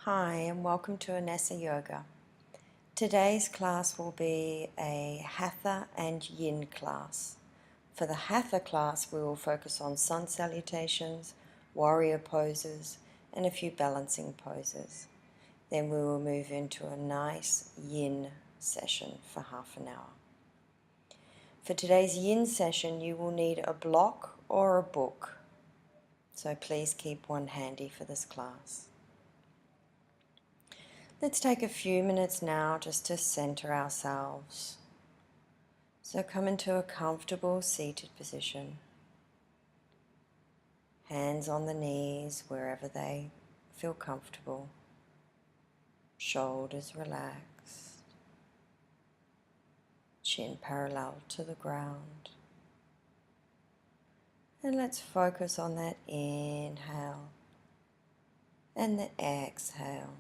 Hi and welcome to Anessa Yoga. Today's class will be a Hatha and Yin class. For the Hatha class we will focus on sun salutations, warrior poses and a few balancing poses. Then we will move into a nice Yin session for half an hour. For today's Yin session you will need a block or a book, so please keep one handy for this class. Let's take a few minutes now just to center ourselves. So come into a comfortable seated position. Hands on the knees wherever they feel comfortable. Shoulders relaxed. Chin parallel to the ground. And let's focus on that inhale and the exhale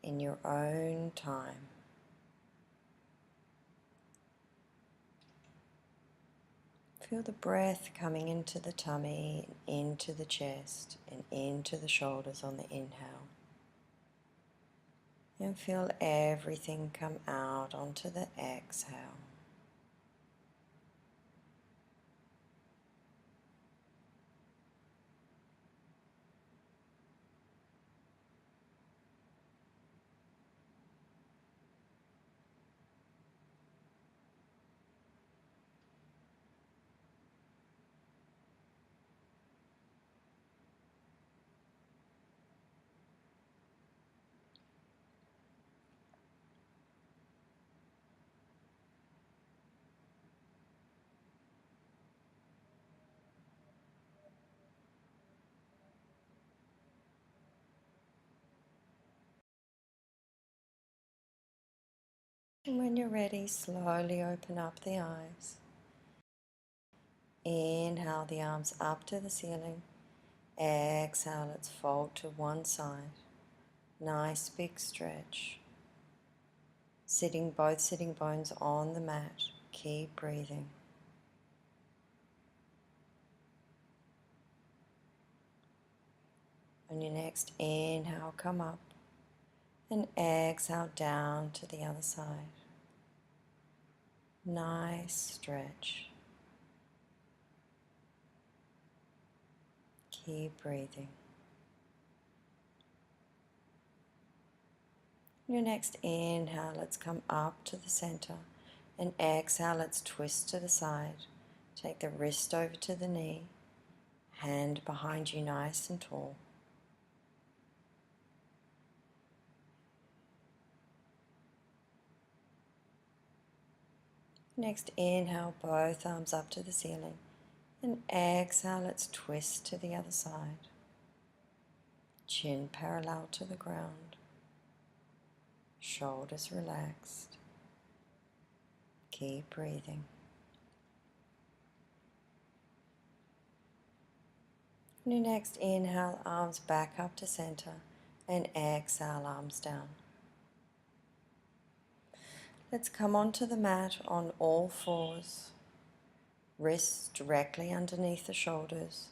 in your own time. Feel the breath coming into the tummy, into the chest, and into the shoulders on the inhale. And feel everything come out onto the exhale. And when you're ready, slowly open up the eyes. Inhale the arms up to the ceiling. Exhale, let's fold to one side. Nice big stretch. Both sitting bones on the mat. Keep breathing. On your next inhale, come up. And exhale down to the other side. Nice stretch. Keep breathing. Your next inhale, let's come up to the center. And exhale, let's twist to the side. Take the wrist over to the knee. Hand behind you nice and tall. Next inhale, both arms up to the ceiling. And exhale, let's twist to the other side. Chin parallel to the ground. Shoulders relaxed. Keep breathing. Your next inhale, arms back up to center. And exhale, arms down. Let's come onto the mat on all fours. Wrists directly underneath the shoulders.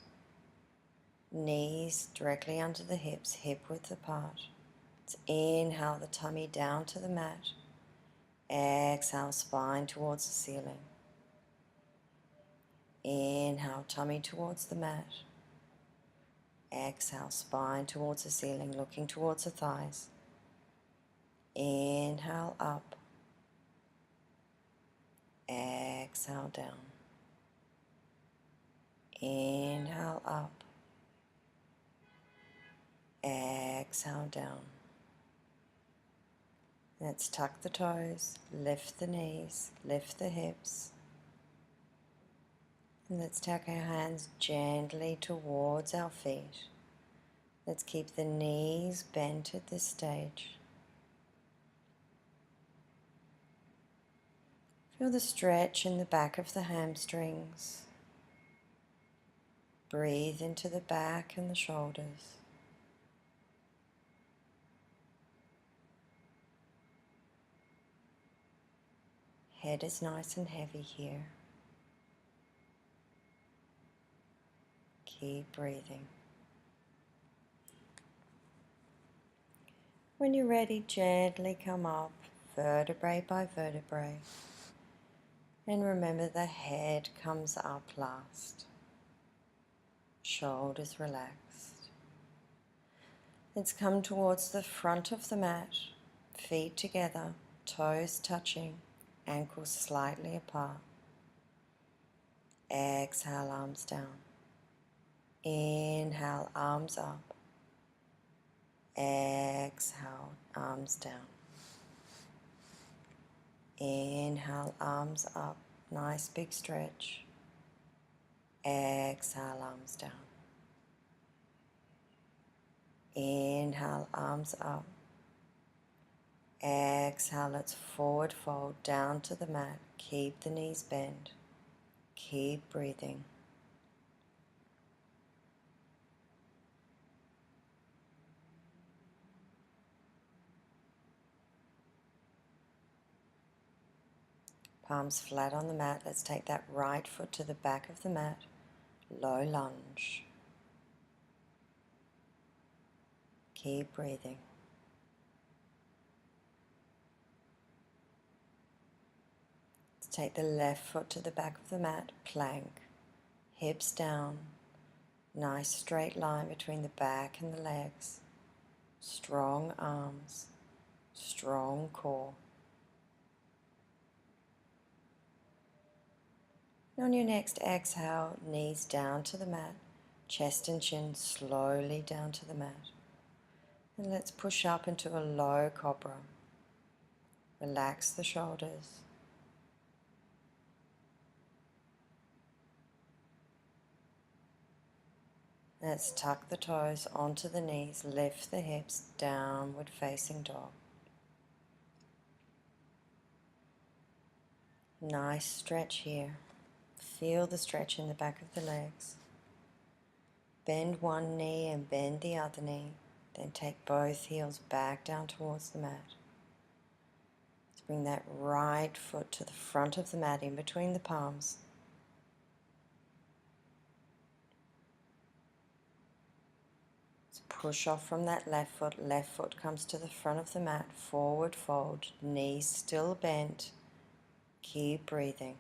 Knees directly under the hips, hip width apart. Let's inhale the tummy down to the mat. Exhale, spine towards the ceiling. Inhale, tummy towards the mat. Exhale, spine towards the ceiling, looking towards the thighs. Inhale, up. Exhale, down. Inhale, up. Exhale, down. Let's tuck the toes, lift the knees, lift the hips. And let's take our hands gently towards our feet. Let's keep the knees bent at this stage. Feel the stretch in the back of the hamstrings. Breathe into the back and the shoulders. Head is nice and heavy here. Keep breathing. When you're ready, gently come up, vertebrae by vertebrae. And remember, the head comes up last. Shoulders relaxed. Let's come towards the front of the mat, feet together, toes touching, ankles slightly apart. Exhale, arms down. Inhale, arms up. Exhale, arms down. Inhale, arms up. Nice big stretch. Exhale, arms down. Inhale, arms up. Exhale, let's forward fold down to the mat. Keep the knees bent. Keep breathing. Palms flat on the mat. Let's take that right foot to the back of the mat. Low lunge. Keep breathing. Let's take the left foot to the back of the mat. Plank. Hips down. Nice straight line between the back and the legs. Strong arms. Strong core. On your next exhale, knees down to the mat, chest and chin slowly down to the mat. And let's push up into a low cobra. Relax the shoulders. Let's tuck the toes onto the knees, lift the hips, downward facing dog. Nice stretch here. Feel the stretch in the back of the legs. Bend one knee and bend the other knee. Then take both heels back down towards the mat. Let's bring that right foot to the front of the mat in between the palms. Let's push off from that left foot comes to the front of the mat, forward fold, knees still bent. Keep breathing.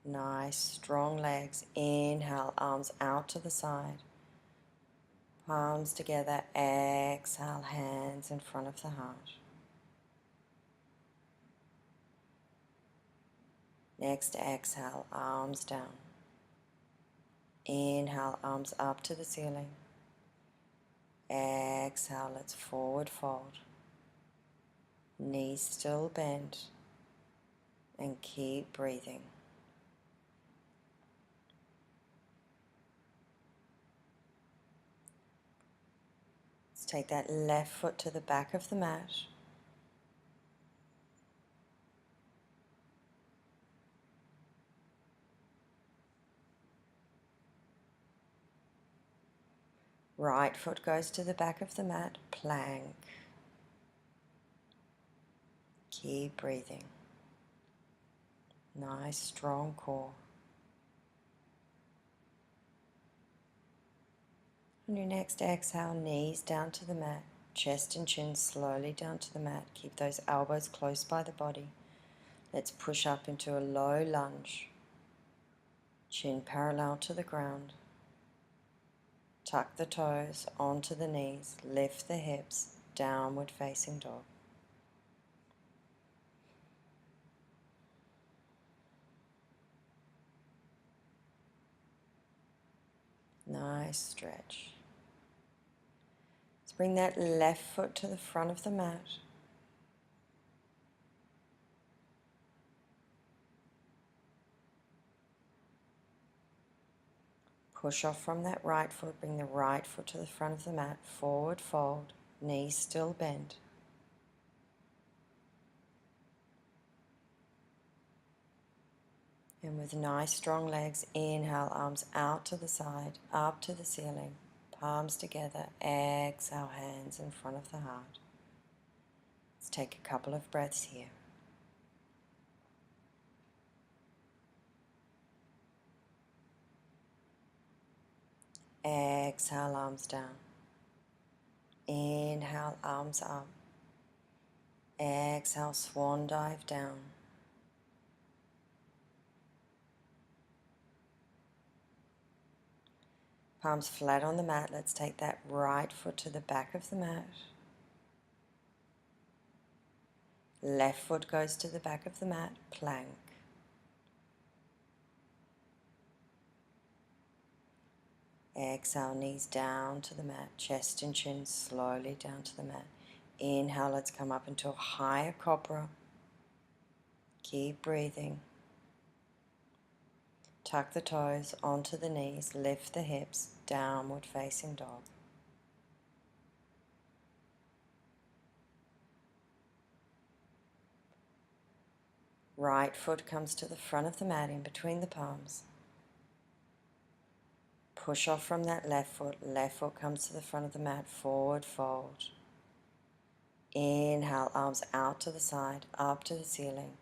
Nice, strong legs. Inhale, arms out to the side. Palms together. Exhale, hands in front of the heart. Next exhale, arms down. Inhale, arms up to the ceiling. Exhale, let's forward fold. Knees still bent. And keep breathing. Take that left foot to the back of the mat. Right foot goes to the back of the mat, plank. Keep breathing. Nice strong core. On your next exhale, knees down to the mat, chest and chin slowly down to the mat. Keep those elbows close by the body. Let's push up into a low lunge. Chin parallel to the ground. Tuck the toes onto the knees, lift the hips, downward facing dog. Nice stretch. Let's bring that left foot to the front of the mat. Push off from that right foot, bring the right foot to the front of the mat, forward fold, knees still bent. And with nice strong legs, inhale, arms out to the side, up to the ceiling, palms together, exhale, hands in front of the heart. Let's take a couple of breaths here. Exhale, arms down. Inhale, arms up. Exhale, swan dive down. Palms flat on the mat. Let's take that right foot to the back of the mat. Left foot goes to the back of the mat, plank. Exhale, knees down to the mat, chest and chin slowly down to the mat. Inhale, let's come up into a higher cobra. Keep breathing. Tuck the toes onto the knees, lift the hips, downward facing dog. Right foot comes to the front of the mat in between the palms. Push off from that left foot comes to the front of the mat, forward fold. Inhale, arms out to the side, up to the ceiling.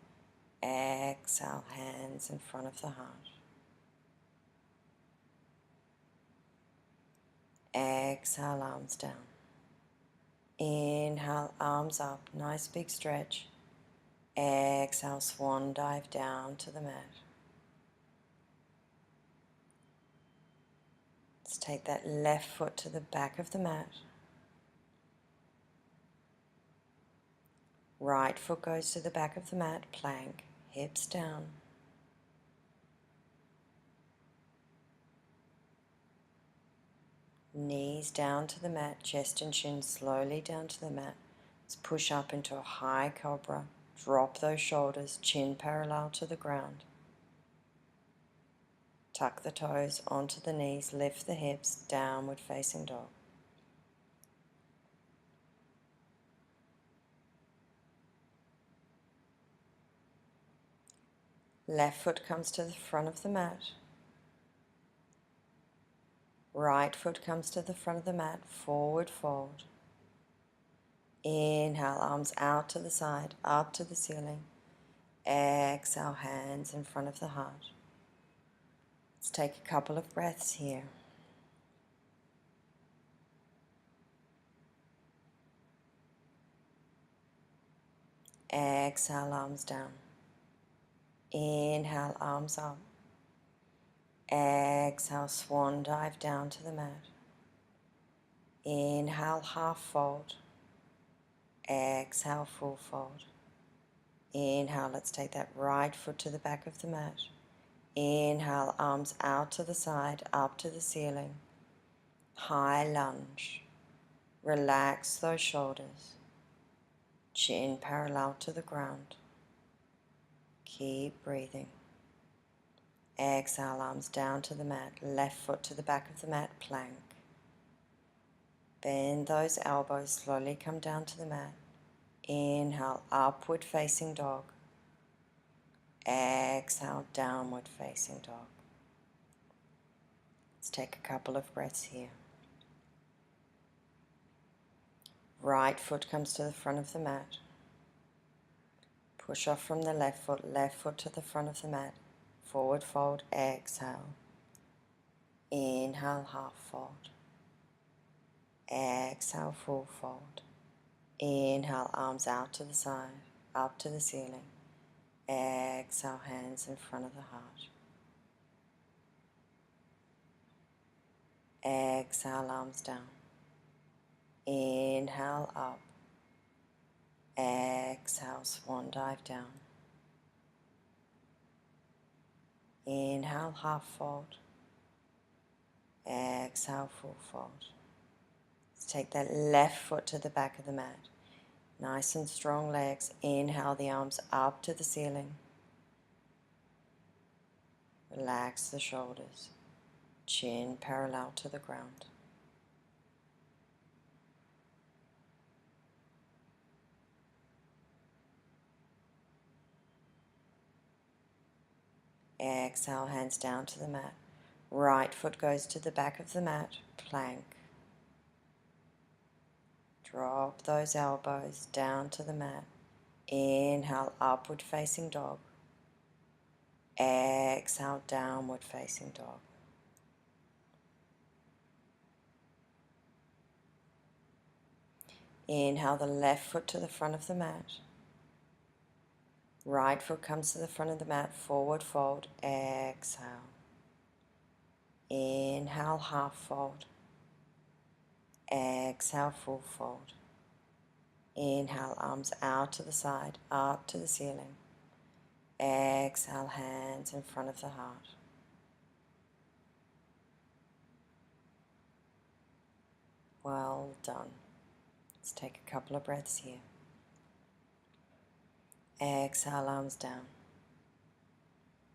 Exhale, hands in front of the heart. Exhale, arms down. Inhale, arms up, nice big stretch. Exhale, swan dive down to the mat. Let's take that left foot to the back of the mat. Right foot goes to the back of the mat, plank, hips down. Knees down to the mat, chest and chin slowly down to the mat. Let's push up into a high cobra. Drop those shoulders, chin parallel to the ground. Tuck the toes onto the knees, lift the hips, downward facing dog. Left foot comes to the front of the mat. Right foot comes to the front of the mat, forward fold. Inhale, arms out to the side, up to the ceiling. Exhale, hands in front of the heart. Let's take a couple of breaths here. Exhale, arms down. Inhale, arms up. Exhale, swan dive down to the mat. Inhale, half fold. Exhale, full fold. Inhale, let's take that right foot to the back of the mat. Inhale, arms out to the side, up to the ceiling. High lunge. Relax those shoulders. Chin parallel to the ground. Keep breathing. Exhale, arms down to the mat. Left foot to the back of the mat, plank. Bend those elbows, slowly come down to the mat. Inhale, upward facing dog. Exhale, downward facing dog. Let's take a couple of breaths here. Right foot comes to the front of the mat. Push off from the left foot to the front of the mat. Forward fold, exhale. Inhale, half fold. Exhale, full fold. Inhale, arms out to the side, up to the ceiling. Exhale, hands in front of the heart. Exhale, arms down. Inhale, up. Exhale, swan dive down. Inhale, half fold. Exhale, full fold. Let's take that left foot to the back of the mat. Nice and strong legs. Inhale the arms up to the ceiling. Relax the shoulders. Chin parallel to the ground. Exhale, hands down to the mat. Right foot goes to the back of the mat, plank. Drop those elbows down to the mat. Inhale, upward facing dog. Exhale, downward facing dog. Inhale the left foot to the front of the mat. Right foot comes to the front of the mat, forward fold, exhale. Inhale, half fold. Exhale, full fold. Inhale, arms out to the side, up to the ceiling. Exhale, hands in front of the heart. Well done. Let's take a couple of breaths here. Exhale, arms down.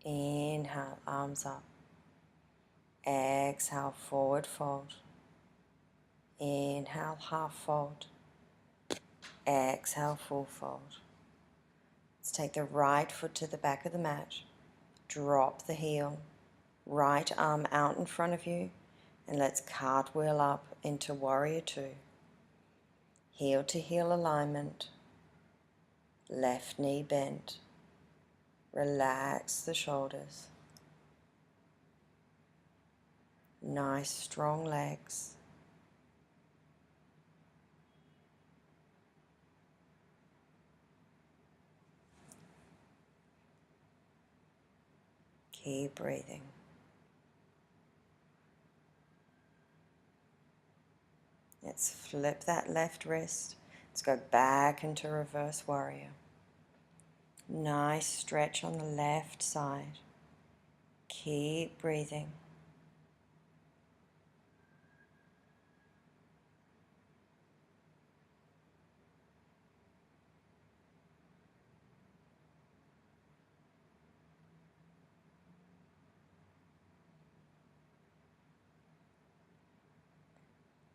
Inhale, arms up. Exhale, forward fold. Inhale, half fold. Exhale, full fold. Let's take the right foot to the back of the mat. Drop the heel. Right arm out in front of you. And let's cartwheel up into Warrior Two. Heel to heel alignment. Left knee bent. Relax the shoulders. Nice strong legs. Keep breathing. Let's flip that left wrist. Let's go back into reverse warrior. Nice stretch on the left side. Keep breathing.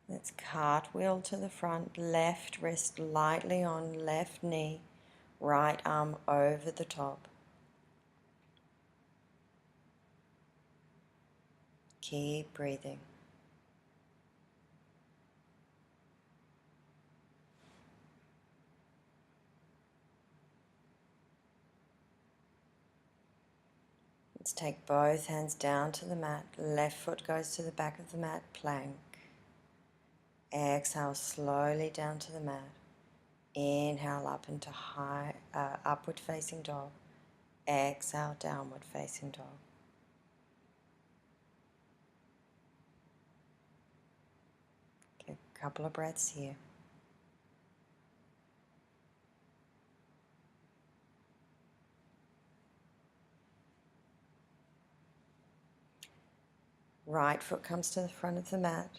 Let's cartwheel to the front, left wrist lightly on left knee, right arm over the top. Keep breathing. Let's take both hands down to the mat. Left foot goes to the back of the mat, plank. Exhale slowly down to the mat. Inhale up into upward facing dog. Exhale, downward facing dog. Okay, a couple of breaths here. Right foot comes to the front of the mat.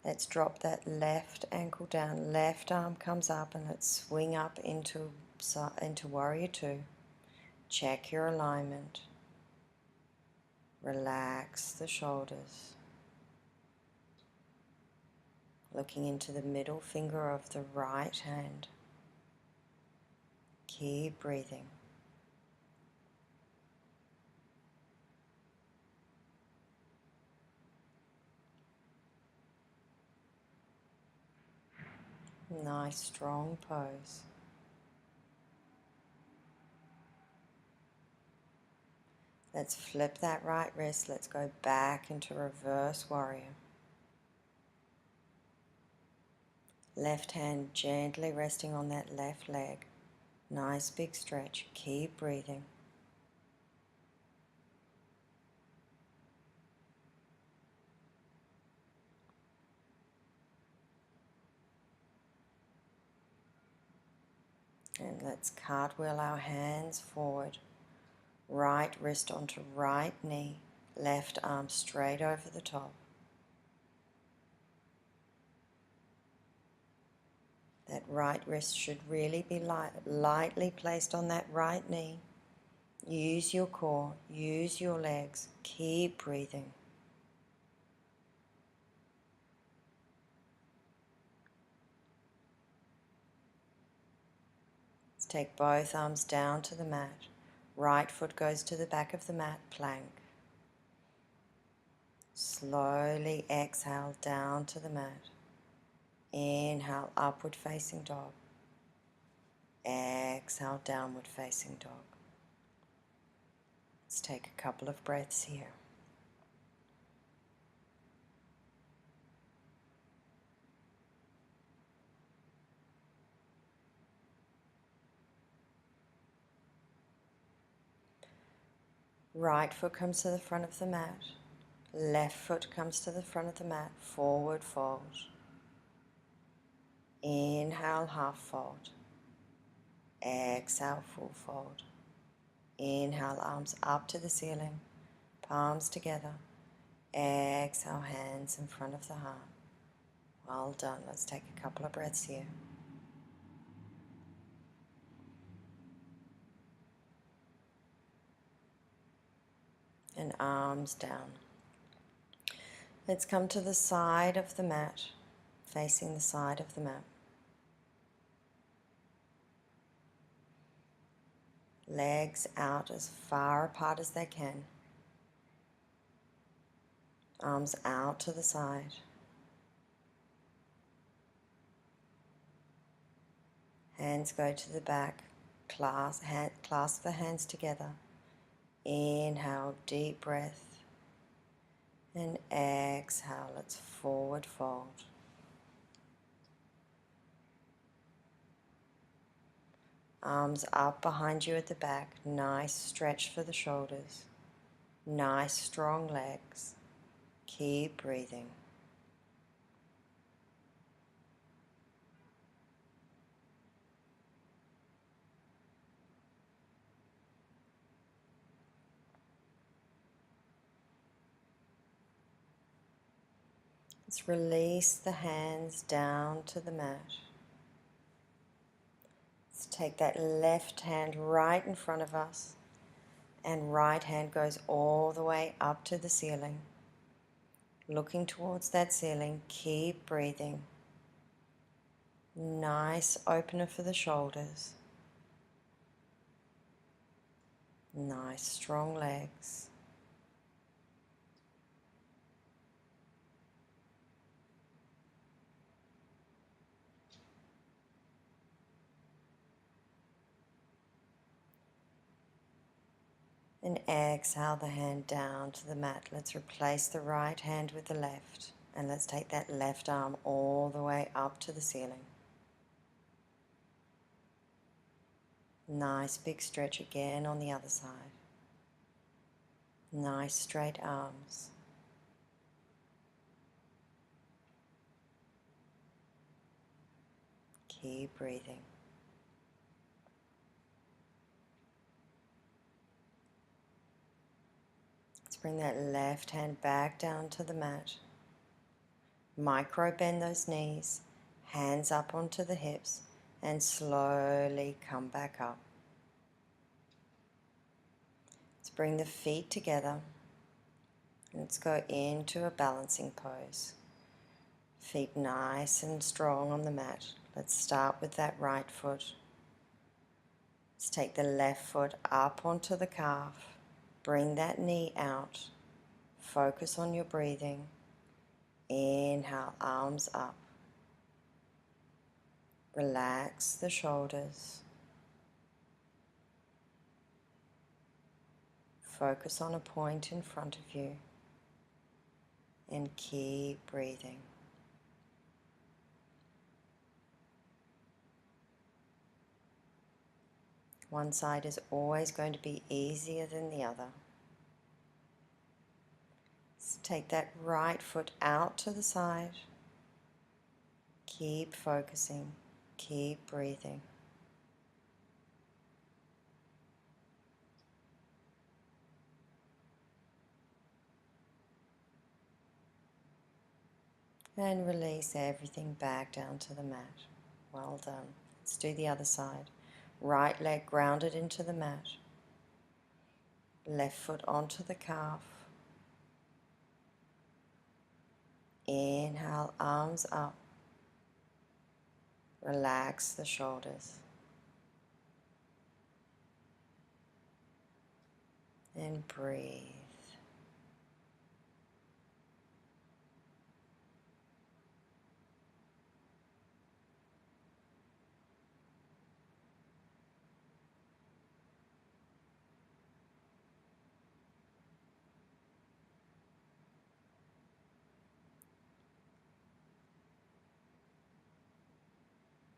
Let's drop that left ankle down. Left arm comes up and let's swing up into Warrior Two. Check your alignment. Relax the shoulders. Looking into the middle finger of the right hand. Keep breathing. Nice strong pose. Let's flip that right wrist. Let's go back into reverse warrior. Left hand gently resting on that left leg. Nice big stretch. Keep breathing. And let's cartwheel our hands forward. Right wrist onto right knee. Left arm straight over the top. That right wrist should really be lightly placed on that right knee. Use your core, use your legs, keep breathing. Let's take both arms down to the mat. Right foot goes to the back of the mat, plank. Slowly exhale down to the mat. Inhale, upward facing dog. Exhale, downward facing dog. Let's take a couple of breaths here. Right foot comes to the front of the mat. Left foot comes to the front of the mat. Forward fold. Inhale, half fold. Exhale, full fold. Inhale, arms up to the ceiling. Palms together. Exhale, hands in front of the heart. Well done. Let's take a couple of breaths here. And arms down. Let's come to the side of the mat, facing the side of the mat. Legs out as far apart as they can. Arms out to the side. Hands go to the back. Clasp the hands together. Inhale, deep breath. And exhale, let's forward fold. Arms up behind you at the back. Nice stretch for the shoulders. Nice strong legs. Keep breathing. Let's release the hands down to the mat. Let's take that left hand right in front of us, and right hand goes all the way up to the ceiling. Looking towards that ceiling, keep breathing. Nice opener for the shoulders. Nice strong legs. And exhale the hand down to the mat. Let's replace the right hand with the left. And let's take that left arm all the way up to the ceiling. Nice big stretch again on the other side. Nice straight arms. Keep breathing. Let's bring that left hand back down to the mat. Micro bend those knees, hands up onto the hips, and slowly come back up. Let's bring the feet together. Let's go into a balancing pose. Feet nice and strong on the mat. Let's start with that right foot. Let's take the left foot up onto the calf. Bring that knee out. Focus on your breathing. Inhale, arms up. Relax the shoulders. Focus on a point in front of you. And keep breathing. One side is always going to be easier than the other. Let's take that right foot out to the side. Keep focusing. Keep breathing. And release everything back down to the mat. Well done. Let's do the other side. Right leg grounded into the mat. Left foot onto the calf. Inhale, arms up. Relax the shoulders. And breathe.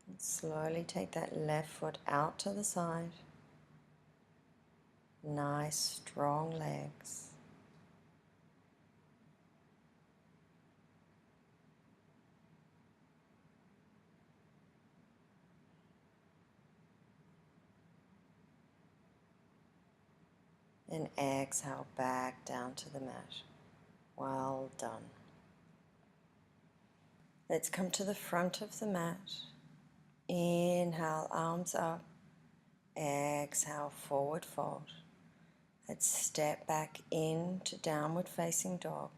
And slowly take that left foot out to the side. Nice, strong legs. And exhale back down to the mat. Well done. Let's come to the front of the mat. Inhale, arms up. Exhale, forward fold. Let's step back into downward facing dog.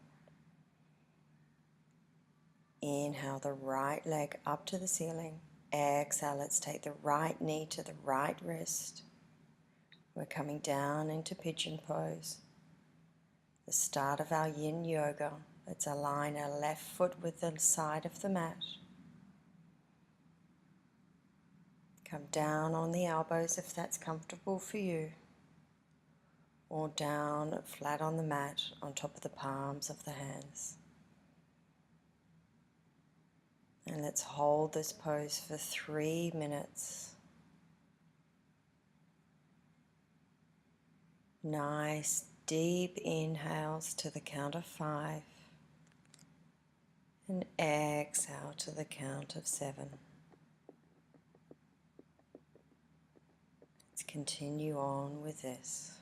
Inhale the right leg up to the ceiling. Exhale, let's take the right knee to the right wrist. We're coming down into Pigeon Pose. The start of our Yin Yoga. Let's align our left foot with the side of the mat. Come down on the elbows if that's comfortable for you. Or down flat on the mat on top of the palms of the hands. And let's hold this pose for 3 minutes. Nice deep inhales to the count of 5. And exhale to the count of 7. Let's continue on with this.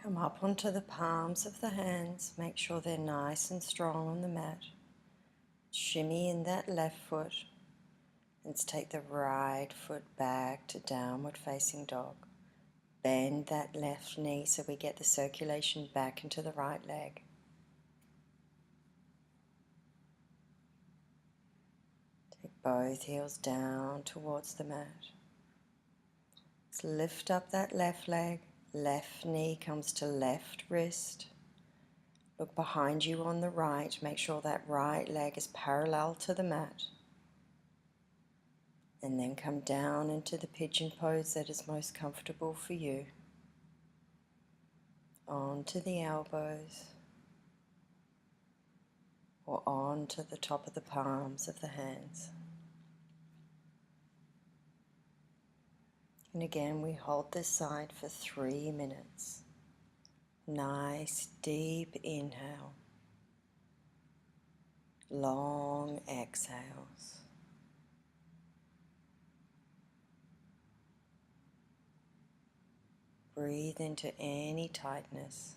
Come up onto the palms of the hands. Make sure they're nice and strong on the mat. Shimmy in that left foot. Let's take the right foot back to downward facing dog. Bend that left knee so we get the circulation back into the right leg. Take both heels down towards the mat. Let's lift up that left leg. Left knee comes to left wrist. Look behind you on the right. Make sure that right leg is parallel to the mat. And then come down into the pigeon pose that is most comfortable for you. Onto the elbows. or onto the top of the palms of the hands. And again, we hold this side for 3 minutes. Nice deep inhale, long exhales. Breathe into any tightness.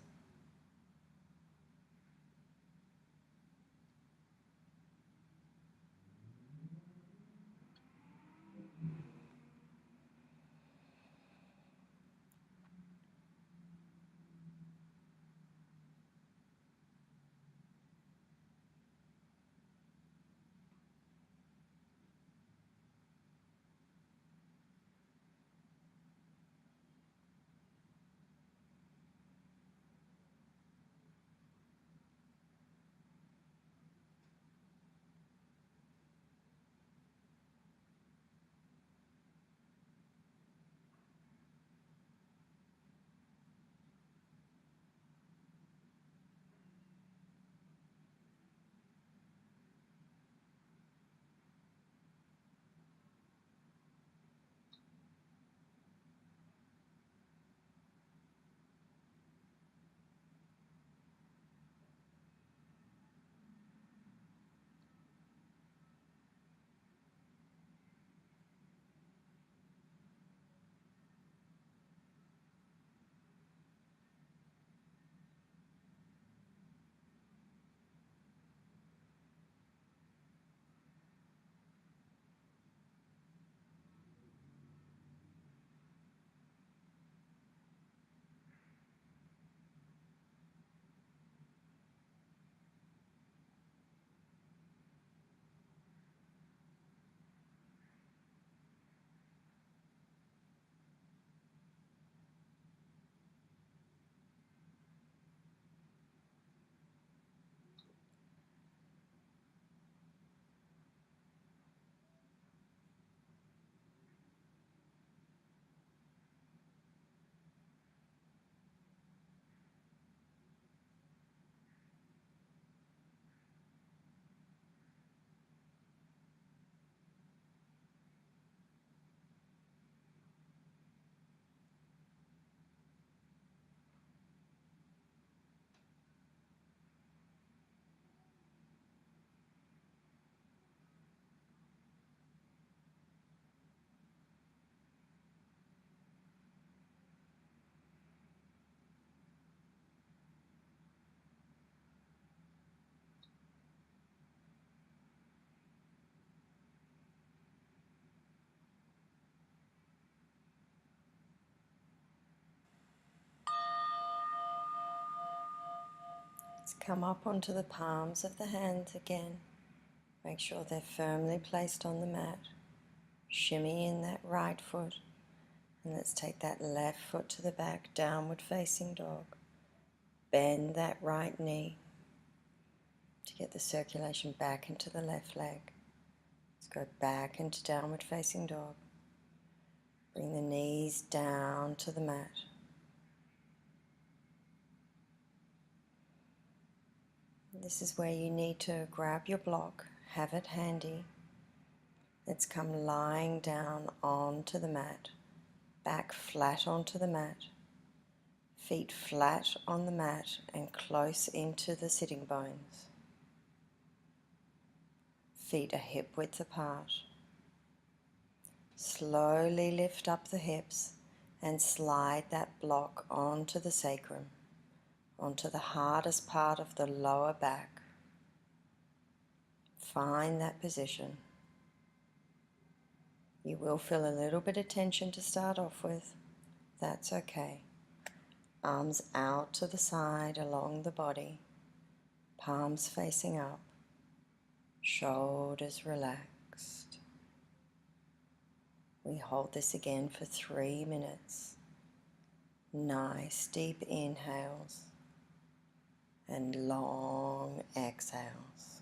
Let's come up onto the palms of the hands again. Make sure they're firmly placed on the mat. Shimmy in that right foot. And let's take that left foot to the back, downward facing dog. Bend that right knee to get the circulation back into the left leg. Let's go back into downward facing dog. Bring the knees down to the mat. This is where you need to grab your block, have it handy. Let's come lying down onto the mat, back flat onto the mat, feet flat on the mat and close into the sitting bones. Feet are hip width apart. Slowly lift up the hips and slide that block onto the sacrum, onto the hardest part of the lower back. Find that position. You will feel a little bit of tension to start off with. That's okay. Arms out to the side along the body, palms facing up, shoulders relaxed. We hold this again for 3 minutes. Nice deep inhales and long exhales.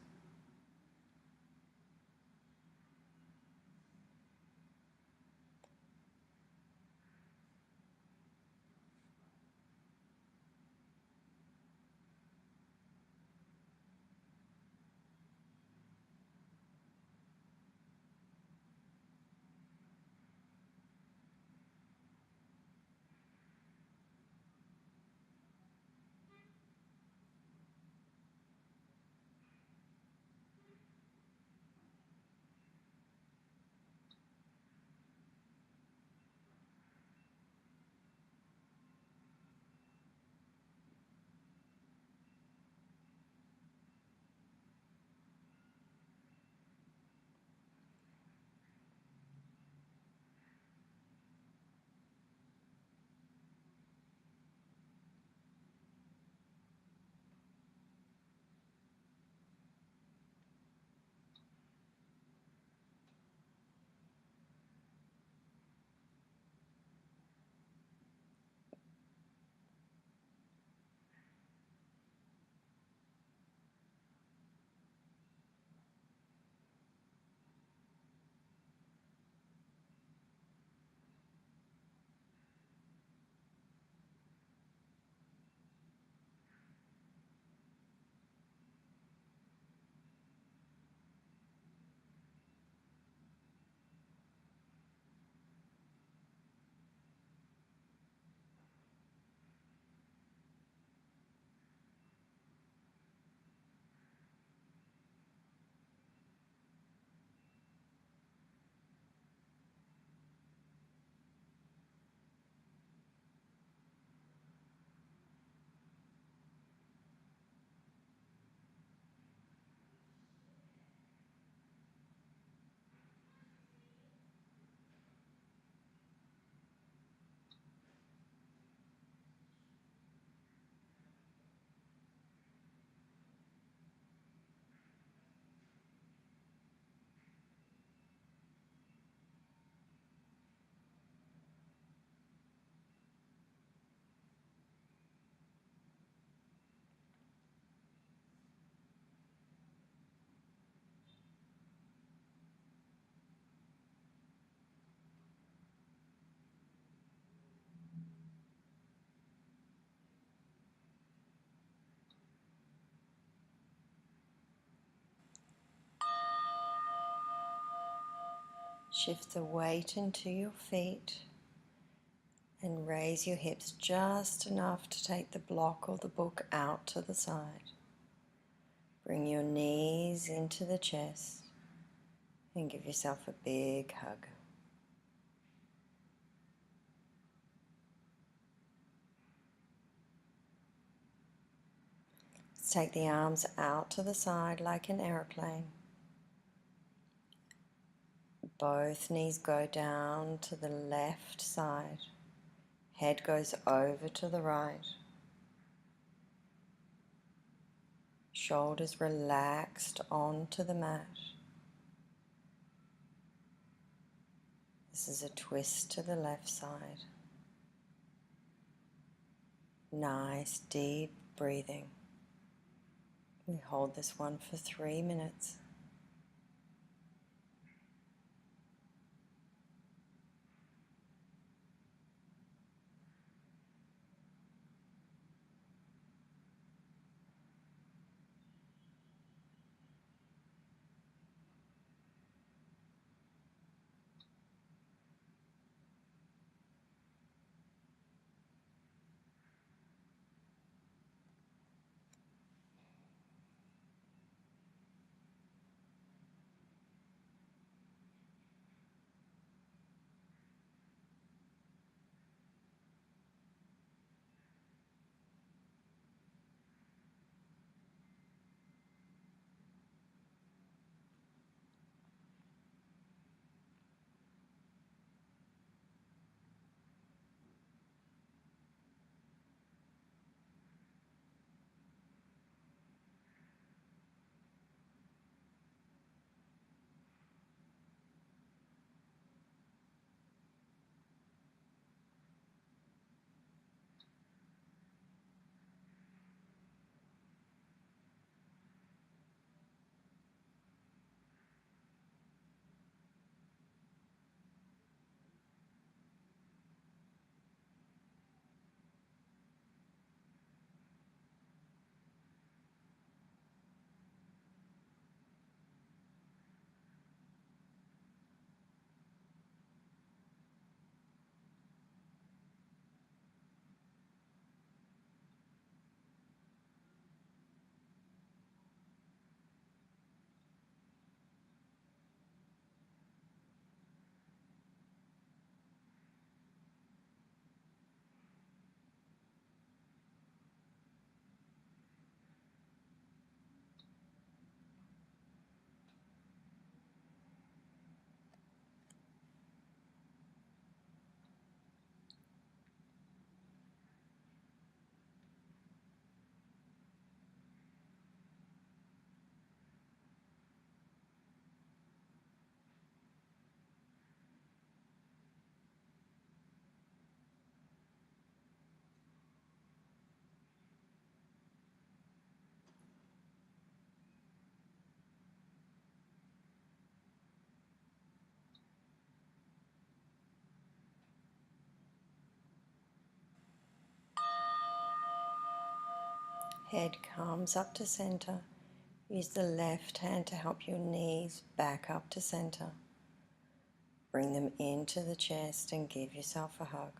Shift the weight into your feet and raise your hips just enough to take the block or the book out to the side. Bring your knees into the chest and give yourself a big hug. Let's take the arms out to the side like an airplane. Both knees go down to the left side. Head goes over to the right. Shoulders relaxed onto the mat. This is a twist to the left side. Nice deep breathing. We hold this one for 3 minutes. Head comes up to center. Use the left hand to help your knees back up to center. Bring them into the chest and give yourself a hug.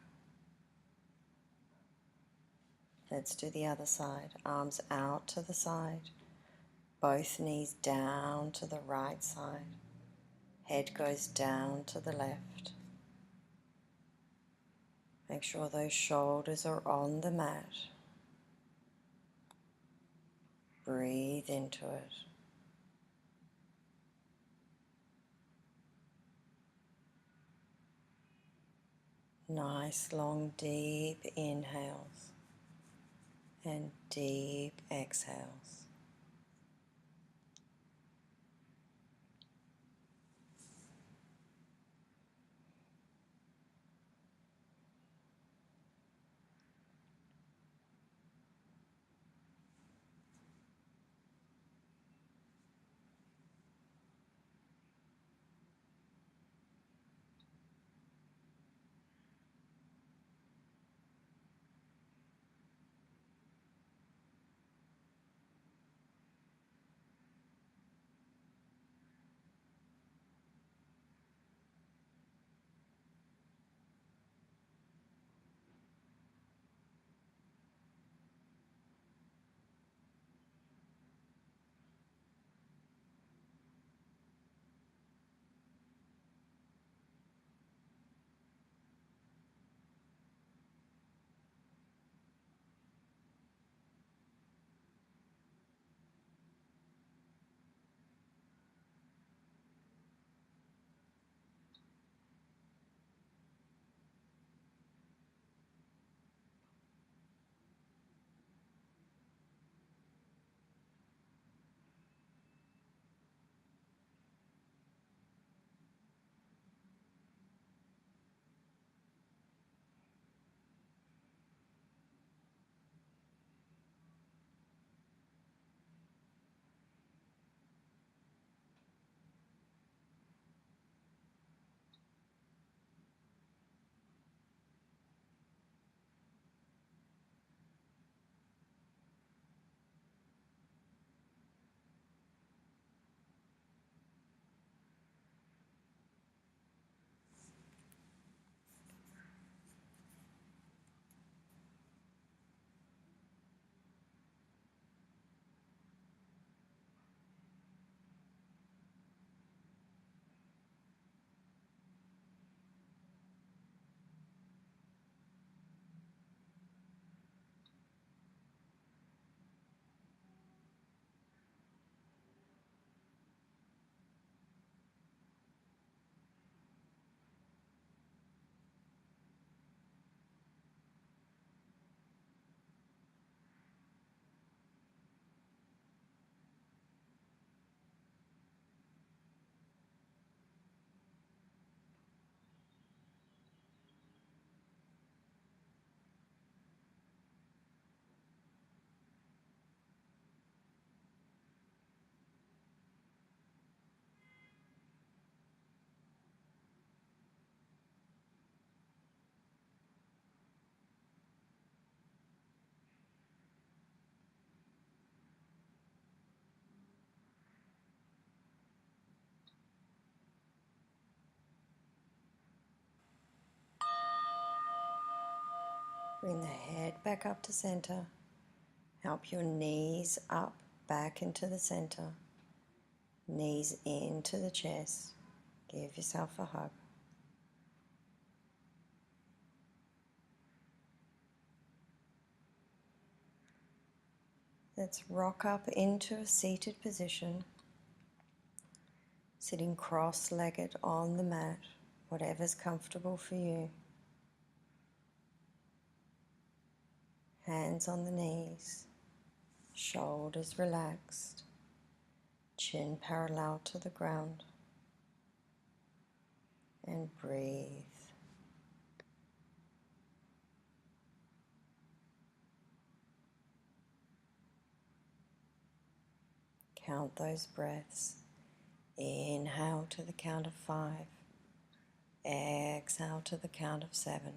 Let's do the other side. Arms out to the side. Both knees down to the right side. Head goes down to the left. Make sure those shoulders are on the mat. Breathe into it. Nice long deep inhales and deep exhales. Bring the head back up to center. Help your knees up, back into the center. Knees into the chest. Give yourself a hug. Let's rock up into a seated position, sitting cross-legged on the mat, whatever's comfortable for you. Hands on the knees, shoulders relaxed, chin parallel to the ground, and breathe. Count those breaths. Inhale to the count of 5. Exhale to the count of 7.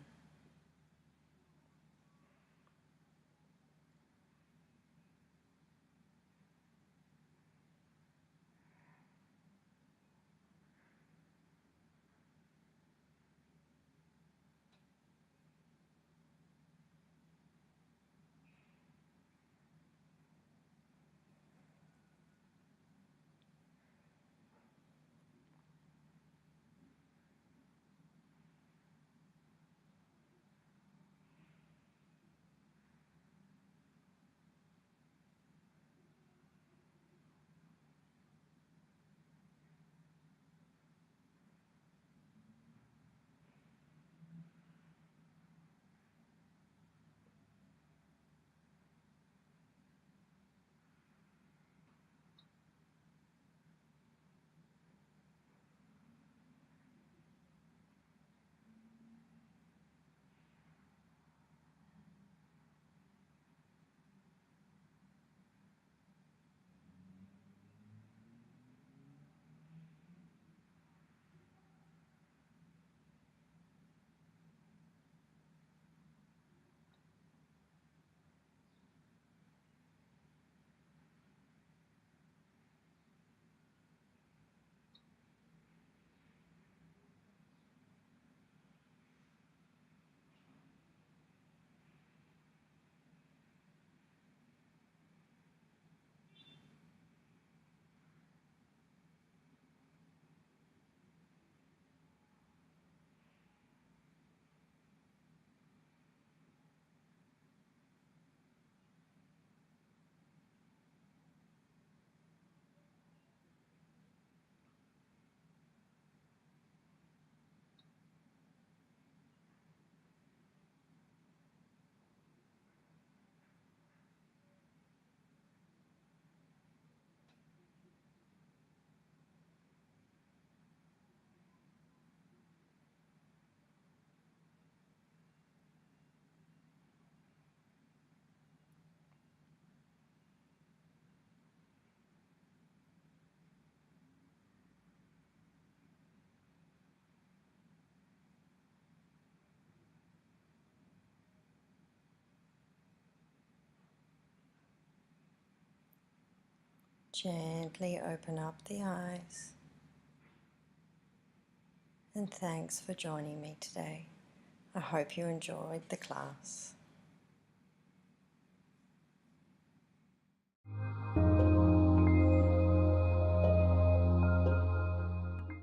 Gently open up the eyes. And thanks for joining me today. I hope you enjoyed the class.